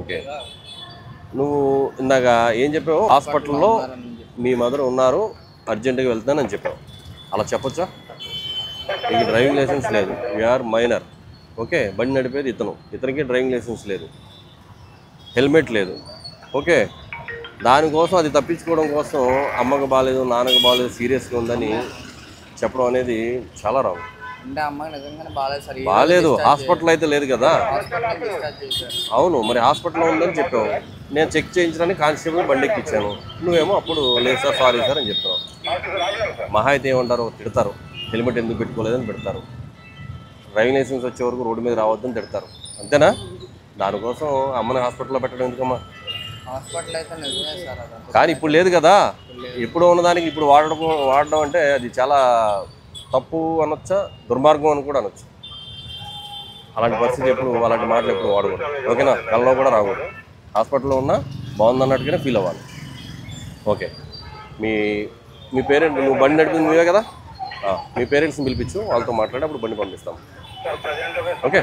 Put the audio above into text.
Okay. నువ్వు ఇందాక ఏం చెప్పావు? హాస్పిటల్లో మీ మదర్ ఉన్నారు, అర్జెంటుగా వెళ్తున్నానని చెప్పావు. అలా చెప్పొచ్చా? నీకు డ్రైవింగ్ లైసెన్స్ లేదు, యూఆర్ మైనర్. ఓకే, బండి నడిపేది ఇతనికి డ్రైవింగ్ లైసెన్స్ లేదు, హెల్మెట్ లేదు. ఓకే, దానికోసం అది తప్పించుకోవడం కోసం అమ్మకు బాగాలేదు, నాన్నకు బాగాలేదు, సీరియస్గా ఉందని చెప్పడం అనేది చాలా రాంగ్. అంటే అమ్మకి నిజంగానే బాగాలేదు సార్. బాగాలేదు, హాస్పిటల్ అయితే లేదు కదా. హాస్పిటల్ డిశ్చార్జ్ చేశారు. అవును, మరి హాస్పిటల్లో ఉందని చెప్పావు. నేను చెక్ చేయించడానికి కానిస్టేబుల్ బండి ఎక్కించాను, నువ్వేమో అప్పుడు లేదు సార్, సారీ సార్ అని చెప్తున్నావు. మహా అయితే ఏమంటారు? తిడతారు, హెల్మెట్ ఎందుకు పెట్టుకోలేదని పెడతారు. డ్రైవింగ్ లైసెన్స్ వచ్చే వరకు రోడ్డు మీద రావద్దని తిడతారు, అంతేనా? దానికోసం అమ్మని హాస్పిటల్లో పెట్టడం ఎందుకమ్మా? హాస్పిటల్ అయితే నిజమే సార్. కానీ ఇప్పుడు లేదు కదా. ఇప్పుడు ఉన్నదానికి ఇప్పుడు వాడడం అంటే అది చాలా తప్పు అనొచ్చా, దుర్మార్గం అని కూడా అనొచ్చు. అలాంటి పరిస్థితి ఎప్పుడు, అలాంటి మాటలు ఎప్పుడు వాడకూడదు. ఓకేనా? కళ్ళలో కూడా రాకూడదు. హాస్పిటల్లో ఉన్నా బాగుందన్నట్టుగానే ఫీల్ అవ్వాలి. ఓకే, మీ మీ పేరెంట్, నువ్వు బండి నడిపింది నువ్వే కదా, మీ పేరెంట్స్ని పిలిపించు, వాళ్ళతో మాట్లాడి అప్పుడు బండి పంపిస్తాం. ఓకే.